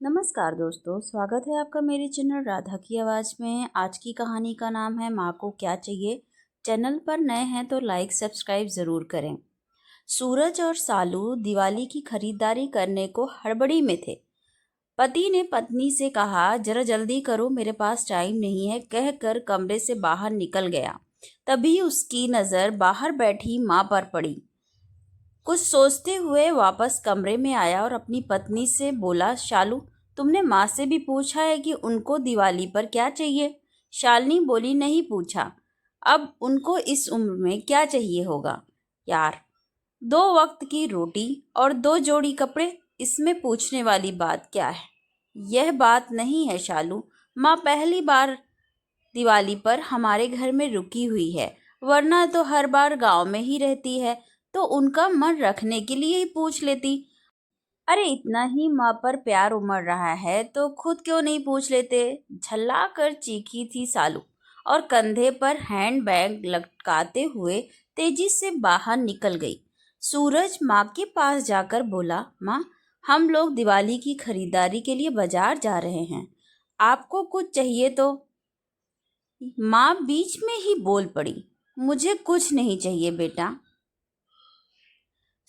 नमस्कार दोस्तों, स्वागत है आपका मेरे चैनल राधा की आवाज़ में। आज की कहानी का नाम है माँ को क्या चाहिए। चैनल पर नए हैं तो लाइक सब्सक्राइब ज़रूर करें। सूरज और सालू दिवाली की खरीदारी करने को हड़बड़ी में थे। पति ने पत्नी से कहा, जरा जल्दी करो, मेरे पास टाइम नहीं है, कहकर कमरे से बाहर निकल गया। तभी उसकी नज़र बाहर बैठी माँ पर पड़ी। कुछ सोचते हुए वापस कमरे में आया और अपनी पत्नी से बोला, शालू, तुमने माँ से भी पूछा है कि उनको दिवाली पर क्या चाहिए? शालिनी बोली, नहीं पूछा। अब उनको इस उम्र में क्या चाहिए होगा यार? 2 वक्त की रोटी और 2 जोड़ी कपड़े, इसमें पूछने वाली बात क्या है? यह बात नहीं है शालू। माँ पहली बार दिवाली पर हमारे घर में रुकी हुई है, वरना तो हर बार गांव में ही रहती है, तो उनका मन रखने के लिए ही पूछ लेती। अरे इतना ही माँ पर प्यार उमड़ रहा है तो खुद क्यों नहीं पूछ लेते? झल्ला कर चीखी थी सालू और कंधे पर हैंड बैग लटकाते हुए तेजी से बाहर निकल गई। सूरज माँ के पास जाकर बोला, माँ, हम लोग दिवाली की खरीदारी के लिए बाजार जा रहे हैं, आपको कुछ चाहिए तो? माँ बीच में ही बोल पड़ी, मुझे कुछ नहीं चाहिए बेटा।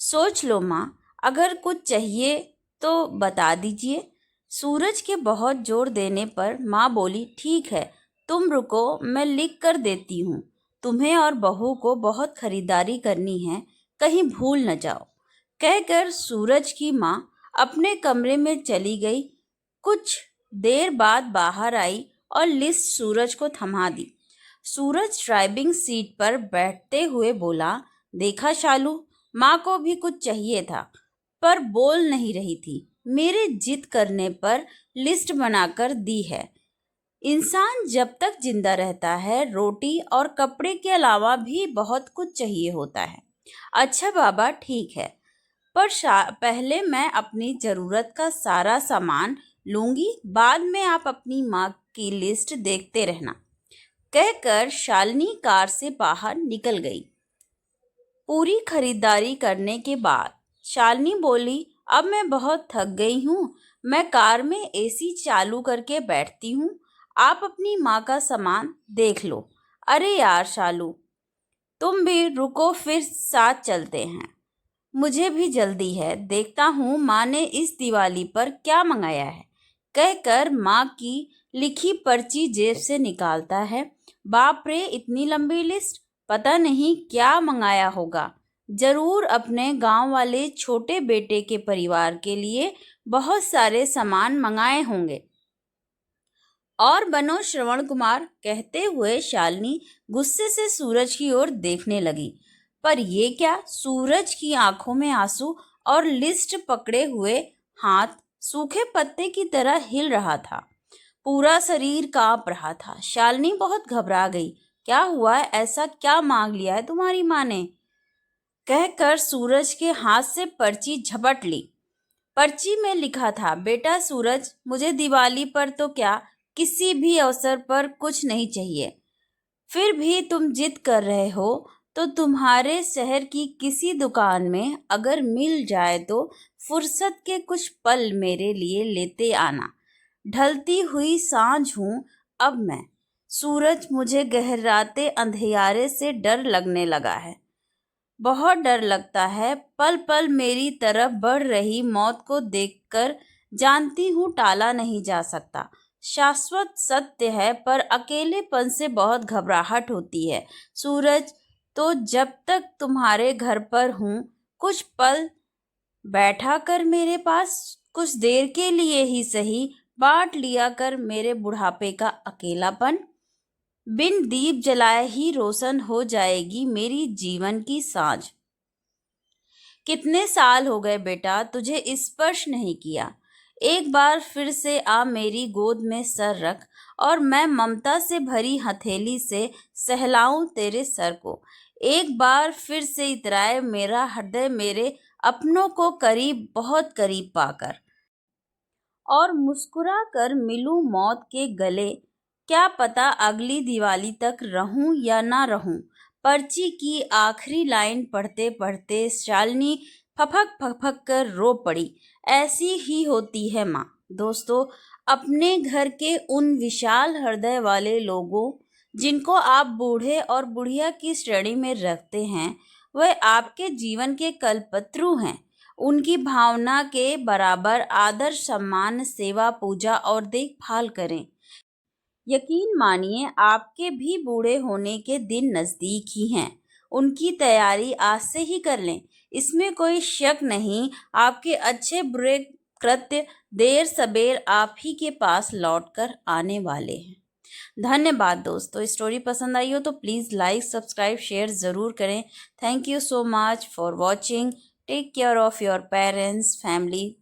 सोच लो माँ, अगर कुछ चाहिए तो बता दीजिए। सूरज के बहुत जोर देने पर माँ बोली, ठीक है, तुम रुको, मैं लिख कर देती हूँ। तुम्हें और बहू को बहुत खरीदारी करनी है, कहीं भूल न जाओ। कहकर सूरज की माँ अपने कमरे में चली गई। कुछ देर बाद बाहर आई और लिस्ट सूरज को थमा दी। सूरज ड्राइविंग सीट पर बैठते हुए बोला, देखा शालू, माँ को भी कुछ चाहिए था पर बोल नहीं रही थी। मेरे जिद करने पर लिस्ट बनाकर दी है। इंसान जब तक जिंदा रहता है रोटी और कपड़े के अलावा भी बहुत कुछ चाहिए होता है। अच्छा बाबा, ठीक है, पर पहले मैं अपनी ज़रूरत का सारा सामान लूंगी, बाद में आप अपनी माँ की लिस्ट देखते रहना। कहकर शालिनी कार से बाहर निकल गई। पूरी खरीदारी करने के बाद शालिनी बोली, अब मैं बहुत थक गई हूँ, मैं कार में एसी चालू करके बैठती हूँ, आप अपनी माँ का सामान देख लो। अरे यार शालू, तुम भी रुको, फिर साथ चलते हैं, मुझे भी जल्दी है, देखता हूँ माँ ने इस दिवाली पर क्या मंगाया है। कहकर माँ की लिखी पर्ची जेब से निकालता है। बाप रे, इतनी लंबी लिस्ट, पता नहीं क्या मंगाया होगा। जरूर अपने गांव वाले छोटे बेटे के परिवार के लिए बहुत सारे सामान मंगाए होंगे। और बनो श्रवण कुमार, कहते हुए शालिनी गुस्से से सूरज की ओर देखने लगी। पर ये क्या? सूरज की आंखों में आंसू और लिस्ट पकड़े हुए हाथ सूखे पत्ते की तरह हिल रहा था। पूरा शरीर कांप रहा था। शालिनी बहुत घबरा गई। क्या हुआ? ऐसा क्या मांग लिया है तुम्हारी माँ ने? कहकर सूरज के हाथ से पर्ची झपट ली। पर्ची में लिखा था, बेटा सूरज, मुझे दिवाली पर तो क्या, किसी भी अवसर पर कुछ नहीं चाहिए, फिर भी तुम जिद कर रहे हो तो तुम्हारे शहर की किसी दुकान में अगर मिल जाए तो फुर्सत के कुछ पल मेरे लिए लेते आना। ढलती हुई सांझ हूँ अब मैं, सूरज, मुझे गहराते अंधियारे से डर लगने लगा है, बहुत डर लगता है। पल पल मेरी तरफ बढ़ रही मौत को देखकर जानती हूँ टाला नहीं जा सकता। शाश्वत सत्य है, पर अकेलेपन से बहुत घबराहट होती है। सूरज, तो जब तक तुम्हारे घर पर हूँ, कुछ पल बैठा कर मेरे पास, कुछ देर के लिए ही सही, बांट लिया कर मेरे बुढ़ापे का अकेलापन। बिन दीप जलाए ही रोशन हो जाएगी मेरी जीवन की सांझ। कितने साल हो गए बेटा तुझे स्पर्श नहीं किया, एक बार फिर से आ मेरी गोद में सर रख और मैं ममता से भरी हथेली से सहलाऊं तेरे सर को। एक बार फिर से इतराए मेरा हृदय मेरे अपनों को करीब, बहुत करीब पाकर, और मुस्कुरा कर मिलूं मौत के गले। क्या पता अगली दिवाली तक रहूं या ना रहूं। पर्ची की आखिरी लाइन पढ़ते पढ़ते शालिनी फपक फपक कर रो पड़ी। ऐसी ही होती है माँ। दोस्तों, अपने घर के उन विशाल हृदय वाले लोगों जिनको आप बूढ़े और बुढ़िया की श्रेणी में रखते हैं, वह आपके जीवन के कल्पत्रु हैं। उनकी भावना के बराबर आदर, सम्मान, सेवा, पूजा और देखभाल करें। यकीन मानिए, आपके भी बूढ़े होने के दिन नज़दीक ही हैं। उनकी तैयारी आज से ही कर लें, इसमें कोई शक नहीं। आपके अच्छे बुरे कृत्य देर सबेर आप ही के पास लौट कर आने वाले हैं। धन्यवाद दोस्तों। स्टोरी पसंद आई हो तो प्लीज़ लाइक, सब्सक्राइब, शेयर ज़रूर करें। Thank you so much for watching. Take care of your parents, family.